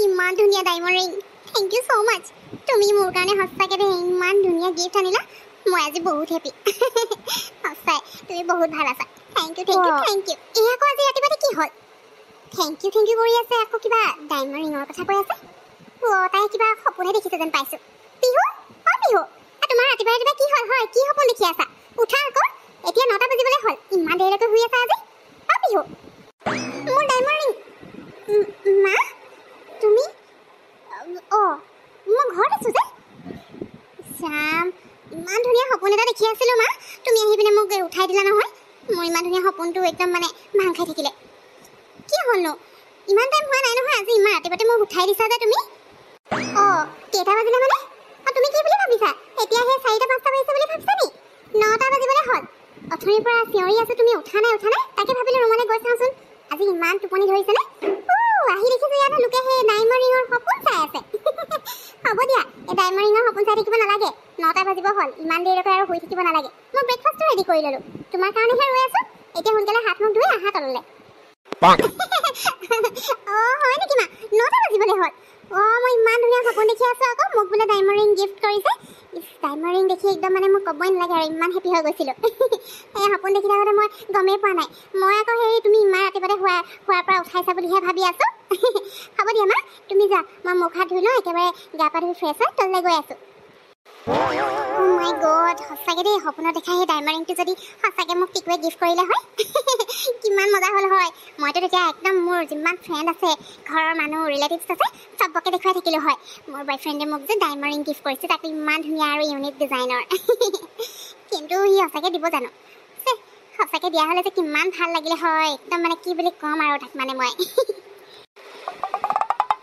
ইমান ধুনীয়া diamond ring thank you so much তুমি মোৰ কাৰণে সঁচাকৈ দেই ইমান ধুনীয়া গিফ্ট আনিলা মই আজি বহুত হেপী সঁচাই তুমি বহুত ভাল আছা থেংক ইউ এই আকৌ আজি ৰাতিপুৱাতে কি হ'ল থেংক ইউ কৰি আছে আকৌ কিবা ডায়মণ্ড ৰিঙৰ কথা কৈ আছে তাই কিবা সপোনে দেখিছে যেন পাইছোঁ পিহু পিহু তোমাৰ ৰাতিপুৱা কি হ'ল হয় কি সপোন দেখি আছা উঠা আকৌ এতিয়া 9টা বাজিবলৈ হ'ল ইমান দেৰিলৈকে শুই আছা আজি পিহু মোৰ ডায়মণ্ড ৰিং মা তুমি মই ঘৰত আছোঁ যে শ্যাম ইমান ধুনীয়া সপোন এটা দেখি আছিলোঁ মা তুমি আহি পিনে মোক উঠাই দিলা নহয় মোৰ ইমান ধুনীয়া সপোনটো একদম মানে ভাং খাই থাকিলে কি হ'লনো ইমান টাইম হোৱা নাই নহয় আজি ইমান ৰাতিপুৱাতে মোক উঠাই দিছা যে তুমি কেইটা বাজিলে মানে তুমি কি বুলি ভাবিছা এতিয়া সেই 4টা 5টা বাজিছে বুলি ভাবিছা নি 9টা বাজিবলৈ হ'ল অথনিৰ পৰা চিঞৰি আছোঁ তুমি উঠা নাই তাকে ভাবিলোঁ ৰুমলৈ গৈ চাওঁচোন আজি ইমান টোপনি ধৰিছেনে আহি দেখিছোঁ ইয়াতে লোকে সেই ডায়মণ্ড ৰিঙৰ সপোন চাই আছে হ'ব দিয়া এই ডায়মণ্ড ৰিঙৰ সপোন চাই থাকিব নালাগে 9টা বাজিব হ'ল ইমান দেৰিলৈকে আৰু শুই থাকিব নালাগে মই ব্ৰেকফাষ্টটো ৰেডি কৰি ল'লোঁ তোমাৰ কাৰণেহে ৰৈ আছোঁ এতিয়া সোনকালে হাত মুখ ধুই আহা তললৈ হয় নেকি মা 9টা বাজিবলৈ হ'ল মই ইমান ধুনীয়া সপোন দেখি আছোঁ আকৌ মোক বোলে ডায়মণ্ড ৰিং গিফ্ট কৰিছে ডায়মণ্ড ৰিং দেখি একদম মানে মোক ক'বই নালাগে আৰু ইমান হেপী হৈ গৈছিলোঁ এই সপোন দেখি থাকোঁতে মই গমেই পোৱা নাই মই আকৌ হেৰি তুমি ইমান ৰাতিপুৱাতে শোৱাৰ পৰা উঠাইছা বুলিহে ভাবি আছোঁ হ'ব দিয়া মা তুমি যা মই মুখ হাত ধুই লওঁ একেবাৰে গা পা ধুই ফ্ৰেছ হৈ তললৈ গৈ আছোঁ মাই গড সঁচাকৈ দেই সপোনত দেখা সেই ডায়মণ্ড ৰিংটো যদি সঁচাকৈ মোক টিকুৱে গিফ্ট কৰিলে হয় কিমান মজা হ'ল হয় মইতো তেতিয়া একদম মোৰ যিমান ফ্ৰেণ্ড আছে ঘৰৰ মানুহ ৰিলেটিভছ আছে চবকে দেখুৱাই থাকিলোঁ হয় মোৰ বয়ফ্ৰেণ্ডে মোক যে ডায়মণ্ড ৰিং গিফ্ট কৰিছে তাকো ইমান ধুনীয়া আৰু ইউনিক ডিজাইনৰ কিন্তু সি সঁচাকৈ দিব জানো সঁচাকৈ দিয়া হ'লে যে কিমান ভাল লাগিলে হয় একদম মানে কি বুলি ক'ম আৰু তাক মানে মই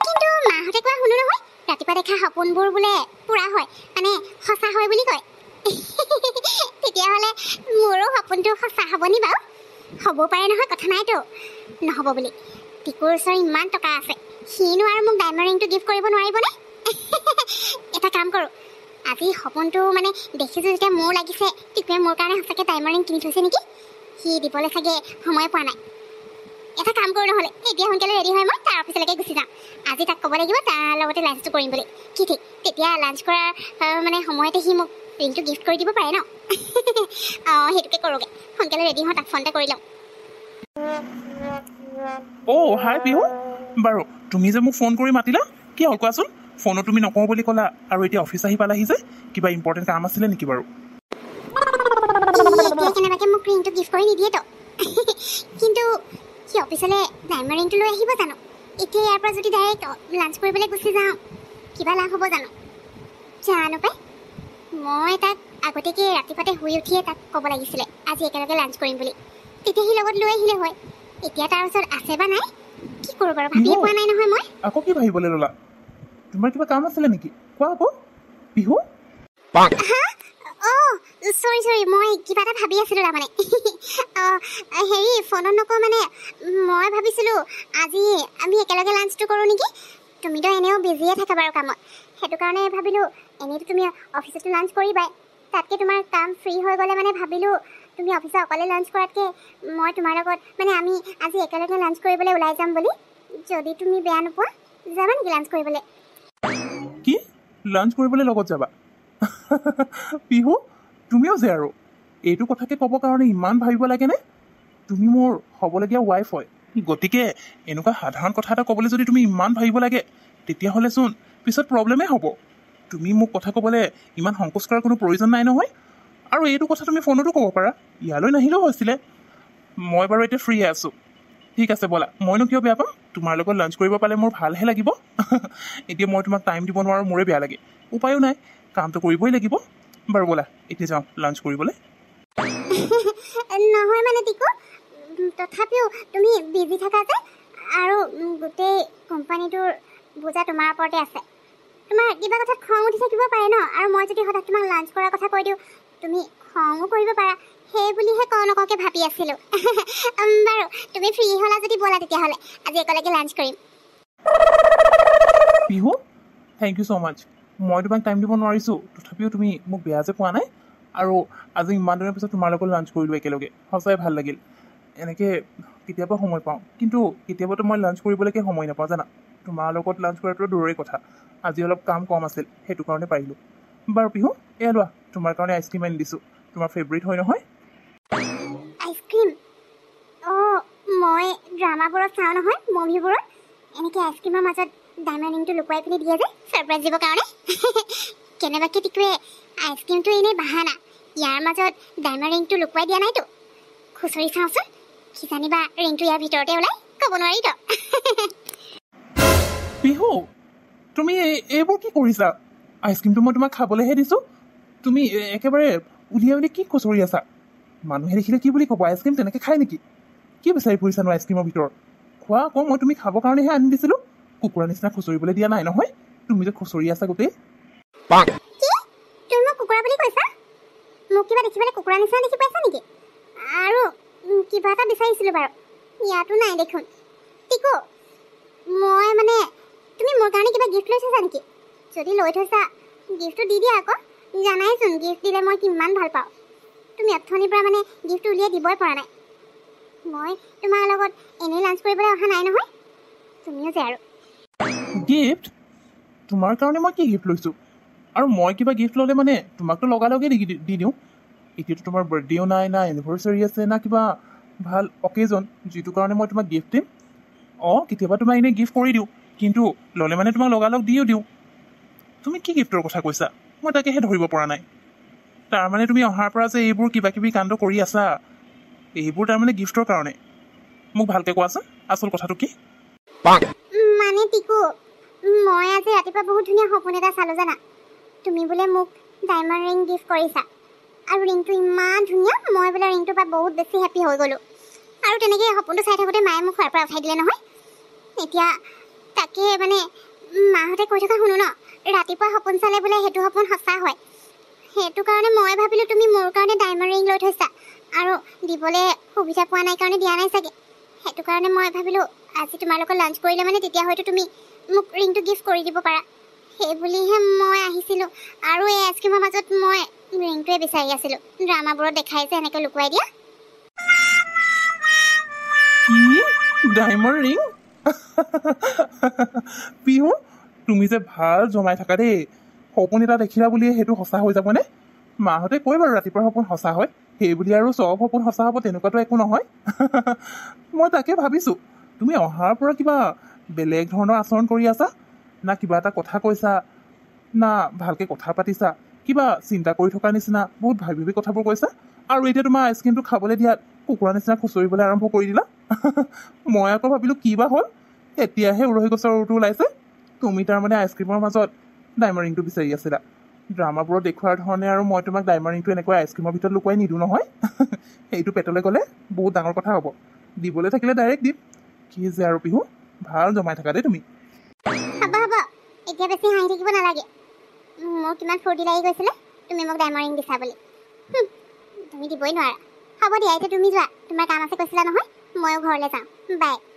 কিন্তু মাহঁতে কোৱা শুনো নহয় ৰাতিপুৱা দেখা সপোনবোৰ বোলে পূৰা হয় মানে সঁচা হয় বুলি কয় তেতিয়াহ'লে মোৰো সপোনটো সঁচা হ'ব নি বাৰু হ'ব পাৰে নহয় কথা নাইতো নহ'ব বুলি টিকুৰ ওচৰত ইমান টকা আছে সিনো আৰু মোক ডায়মণ্ড ৰিংটো গিফ্ট কৰিব নোৱাৰিবনে এটা কাম কৰোঁ আজি সপোনটো মানে দেখিছোঁ যেতিয়া মোৰ লাগিছে টিকুৱে মোৰ কাৰণে সঁচাকৈ ডায়মণ্ড ৰিং কিনি থৈছে নেকি সি দিবলৈ চাগে সময় পোৱা নাই এটা কাম কৰোঁ নহ'লে এতিয়া সোনকালে ৰেডি হয় মই তাৰ অফিচলৈকে গুচি যাম আজি তাক ক'ব লাগিব তাৰ লগতে লাঞ্চটো কৰিম বুলি কি ঠিক তেতিয়া লাঞ্চ কৰাৰ মানে সময়তে সি মোক ৰিংটো গিফ্ট কৰি দিব পাৰে ন সেইটোকে কৰোঁগৈ সোনকালে ৰেডি হওঁ তাক ফোন এটা কৰি লওঁ হাই পিহু বাৰু তুমি যে মোক ফোন কৰি মাতিলা কি হ'ল কোৱাচোন ফোনত তুমি নকওঁ বুলি ক'লা আৰু এতিয়া অফিচ আহি পালাহি যে কিবা ইম্পৰ্টেণ্ট কাম আছিলে নেকি বাৰু কেনেবাকৈ মোক ৰিংটো গিফ্ট কৰি নিদিয়েতো কিন্তু সি অফিচলৈ ডায়মণ্ড ৰিংটো লৈ আহিব জানো এতিয়া ইয়াৰ পৰা যদি ডাইৰেক্ট লাঞ্চ কৰিবলৈ গুচি যাওঁ কিবা লাভ হ'ব জানো জানো পাই মই তাক আগতীয়াকৈ ৰাতিপুৱাতে শুই উঠিয়ে তাক ক'ব লাগিছিলে আজি একেলগে লাঞ্চ কৰিম বুলি তেতিয়া সি লগত লৈ আহিলে হয় এতিয়া তাৰ ওচৰত আছে বা নাই কি কৰোঁ বাৰু ভাবিয়ে পোৱা নাই নহয় মই আকৌ কি ভাবিবলৈ ল'লা তোমাৰ কিবা কাম আছিলে নেকি কোৱা আকৌ পিহু চৰি মই কিবা এটা ভাবি আছিলোঁ তাৰমানে হেৰি ফোনত নকওঁ মানে মই ভাবিছিলোঁ আজি আমি একেলগে লাঞ্চটো কৰোঁ নেকি তুমিতো এনেও বিজিয়ে থাকা বাৰু কামত সেইটো কাৰণে ভাবিলোঁ এনেইতো তুমি অফিচতো লাঞ্চ কৰিবাই তাতকৈ তোমাৰ কাম ফ্ৰী হৈ গ'লে মানে ভাবিলোঁ তুমি অফিচত অকলে লাঞ্চ কৰাতকৈ মই তোমাৰ লগত মানে আমি আজি একেলগে লাঞ্চ কৰিবলৈ ওলাই যাম বুলি যদি তুমি বেয়া নোপোৱা যাবা নেকি লাঞ্চ কৰিবলৈ কি লাঞ্চ কৰিবলৈ লগত যাবা পিহু তুমিও যে আৰু এইটো কথাকে ক'বৰ কাৰণে ইমান ভাবিব লাগেনে তুমি মোৰ হ'বলগীয়া ৱাইফ হয় গতিকে এনেকুৱা সাধাৰণ কথা এটা ক'বলৈ যদি তুমি ইমান ভাবিব লাগে তেতিয়াহ'লে চোন পিছত প্ৰব্লেমেই হ'ব তুমি মোক কথা ক'বলৈ ইমান সংকোচ কৰাৰ কোনো প্ৰয়োজন নাই নহয় আৰু এইটো কথা তুমি ফোনতো ক'ব পাৰা ইয়ালৈ নাহিলেও হৈছিলে মই বাৰু এতিয়া ফ্ৰী আছোঁ ঠিক আছে ব'লা মইনো কিয় বেয়া পাম তোমাৰ লগত লাঞ্চ কৰিব পালে মোৰ ভালহে লাগিব এতিয়া মই তোমাক টাইম দিব নোৱাৰোঁ মোৰে বেয়া লাগে উপায়ো নাই কামটো কৰিবই লাগিব বাৰু ব'লা এতিয়া যাওঁ লাঞ্চ কৰিবলৈ নহয় মানে টিকু তথাপিও তুমি বিজি থাকা যে আৰু গোটেই কোম্পানীটোৰ বোজা তোমাৰ ওপৰতে আছে তোমাৰ কিবা কথাত খং উঠি থাকিব পাৰে ন আৰু মই যদি সদায় তোমাক লাঞ্চ কৰাৰ কথা কৈ দিওঁ তুমি খঙো কৰিব পাৰা সেই বুলিহে কওঁ নকওঁকৈ ভাবি আছিলোঁ বাৰু তুমি ফ্ৰী হ'লা যদি ব'লা তেতিয়াহ'লে আজি একেলগে লাঞ্চ কৰিম পিহু থেংক ইউ ছ' মাছ মই তোমাক টাইম দিব নোৱাৰিছোঁ তথাপিও তুমি মোক বেয়া যে পোৱা নাই আৰু আজি ইমান দিনৰ পিছত তোমাৰ লগত লাঞ্চ কৰিলোঁ একেলগে সঁচাই ভাল লাগিল এনেকৈ কেতিয়াবা সময় পাওঁ কিন্তু কেতিয়াবাতো মই লাঞ্চ কৰিবলৈকে সময় নাপাওঁ জানা তোমাৰ লগত লাঞ্চ কৰাটো দূৰৰে কথা আজি অলপ কাম কম আছিল সেইটো কাৰণে পাৰিলোঁ বাৰু পিহু এয়া লোৱা তোমাৰ কাৰণে আইচক্ৰীম আনি দিছোঁ তোমাৰ ফেভৰেট হয় নহয় আইচক্ৰীম অঁ মই ড্ৰামাবোৰত চাওঁ নহয় মুভিবোৰত এনেকৈ আইচক্ৰীমৰ মাজত ডায়মণ্ড ৰিংটো লুকুৱাই পিনি দিয়ে যে ছাৰপ্ৰাইজ দিবৰ কাৰণে কেনেবাকৈ টিকুৱে আইচক্ৰীমটো এনেই বাহানা ইয়াৰ মাজত ডায়মণ্ড ৰিংটো লুকুৱাই দিয়া নাইতো খুচৰি চাওঁচোন কিজানিবা ৰিংটো ইয়াৰ ভিতৰতে ওলাই ক'ব নোৱাৰিতো পিহু তুমি এইবোৰ কি কৰিছা আইচক্ৰীমটো মই তোমাক খাবলৈহে দিছোঁ তুমি একেবাৰে উলিয়াই উলিয়াই কি খুচৰি আছা মানুহে দেখিলে কি বুলি ক'ব আইচক্ৰীম তেনেকৈ খায় নেকি কি বিচাৰি ফুৰিছানো আইচক্ৰীমৰ ভিতৰত খোৱা আকৌ মই তুমি খাবৰ কাৰণেহে আনি দিছিলোঁ কুকুৰা নিচিনা খুচৰিবলৈ দিয়া নাই নহয় তুমি যে খুচৰি আছা গোটেই কি তুমি মোক কুকুৰা বুলি কৈছা মোক কিবা দেখিবলৈ কুকুৰা নিচিনা দেখি পাইছা নেকি আৰু কিবা এটা বিচাৰিছিলোঁ বাৰু ইয়াতো নাই দেখোন টিকু মই মানে তুমি মোৰ কাৰণে কিবা গিফ্ট লৈ থৈছা নেকি যদি লৈ থৈছা গিফ্টটো দি দিয়া আকৌ জানাইচোন গিফ্ট দিলে মই কিমান ভাল পাওঁ তুমি অথনিৰ পৰা মানে গিফ্টটো উলিয়াই দিবই পৰা নাই মই তোমাৰ লগত এনেই লাঞ্চ কৰিবলৈ অহা নাই নহয় তুমিও যে আৰু গিফ্ট তোমাৰ কাৰণে মই কি গিফ্ট লৈছোঁ আৰু মই কিবা গিফ্ট ল'লে মানে তোমাকতো লগালগেই দি দিওঁ এতিয়াতো তোমাৰ বাৰ্থডেও নাই না এনিভাৰ্চাৰী আছে না কিবা ভাল অকেজন যিটো কাৰণে মই তোমাক গিফ্ট দিম অঁ কেতিয়াবা তোমাক এনেই গিফ্ট কৰি দিওঁ কিন্তু ল'লে মানে তোমাক লগালগ দিওঁ তুমি কি গিফ্টৰ কথা কৈছা মই তাকেহে ধৰিব পৰা নাই তাৰমানে তুমি অহাৰ পৰা যে এইবোৰ কিবা কিবি কাণ্ড কৰি আছা এইবোৰ তাৰমানে গিফ্টৰ কাৰণে মোক ভালকৈ কোৱাচোন আচল কথাটো কি মানে টিকু মই আজি ৰাতিপুৱা বহুত ধুনীয়া সপোন এটা চালোঁ জানা তুমি বোলে মোক ডায়মণ্ড ৰিং গিফ্ট কৰিছা আৰু ৰিংটো ইমান ধুনীয়া মই বোলে ৰিংটোৰ পৰা বহুত বেছি হেপ্পী হৈ গ'লোঁ আৰু তেনেকৈ সপোনটো চাই থাকোঁতে মায়ে মোক খোৱাৰ পৰা উঠাই দিলে নহয় এতিয়া তাকে মানে মাহঁতে কৈ থকা শুনো ন ৰাতিপুৱা সপোন চালে বোলে সেইটো সপোন সঁচা হয় সেইটো কাৰণে মই ভাবিলোঁ তুমি মোৰ কাৰণে ডায়মণ্ড ৰিং লৈ থৈছা আৰু দিবলৈ সুবিধা পোৱা নাই কাৰণে দিয়া নাই চাগে সেইটো কাৰণে মই ভাবিলোঁ আজি তোমাৰ লগত লাঞ্চ কৰিলে মানে তেতিয়া হয়তো তুমি মোক ৰিংটো গিফ্ট কৰি দিব পাৰা সেই বুলিহে মই আহিছিলোঁ আৰু এই আইচক্ৰীমৰ মাজত মই ৰিংটোৱে বিচাৰি আছিলোঁ ড্ৰামাবোৰত দেখাই যে এনেকৈ লুকুৱাই দিয়া কি ডায়মণ্ড ৰিং পিহু তুমি যে ভাল জমাই থাকা দেই সপোন এটা দেখিলা বুলিয়ে সেইটো সঁচা হৈ যাবনে মাহঁতে কয় বাৰু ৰাতিপুৱাৰ সপোন সঁচা হয় সেই বুলি আৰু চব সপোন সঁচা হ'ব তেনেকুৱাতো একো নহয় মই তাকে ভাবিছোঁ তুমি অহাৰ পৰা কিবা বেলেগ ধৰণৰ আচৰণ কৰি আছা না কিবা এটা কথা কৈছা না ভালকৈ কথা পাতিছা কিবা চিন্তা কৰি থকাৰ নিচিনা বহুত ভাবি কথাবোৰ কৈছা আৰু এতিয়া তোমাৰ আইচক্ৰীমটো খাবলৈ দিয়াত কুকুৰা নিচিনা খুচৰিবলৈ আৰম্ভ কৰি দিলা মই আকৌ ভাবিলোঁ কি বা হ'ল এতিয়াহে উৰহি গছৰ উৰটো ওলাইছে তুমি তাৰমানে আইচক্ৰীমৰ মাজত ডায়মণ্ড ৰিংটো বিচাৰি আছিলা ড্ৰামাবোৰত দেখুওৱাৰ ধৰণে আৰু মই তোমাক ডায়মণ্ড ৰিংটো এনেকৈ আইচক্ৰীমৰ ভিতৰত লুকুৱাই নিদিওঁ নহয় সেইটো পেটলৈ গ'লে বহুত ডাঙৰ কথা হ'ব দিবলৈ থাকিলে ডাইৰেক্ট দিম কি যে আৰু পিহু ভাল জমাই থাকা দেই তুমি হ'ব এতিয়া বেছি হাঁহি থাকিব নালাগে মোৰ কিমান ফূৰ্তি লাগি গৈছিলে তুমি মোক ডায়মণ্ড ৰিং দিছা বুলি তুমি দিবই নোৱাৰা হ'ব দিয়া এতিয়া তুমি যোৱা তোমাৰ কাম আছে কৈছিলা নহয় ময়ো ঘৰলৈ যাওঁ বাই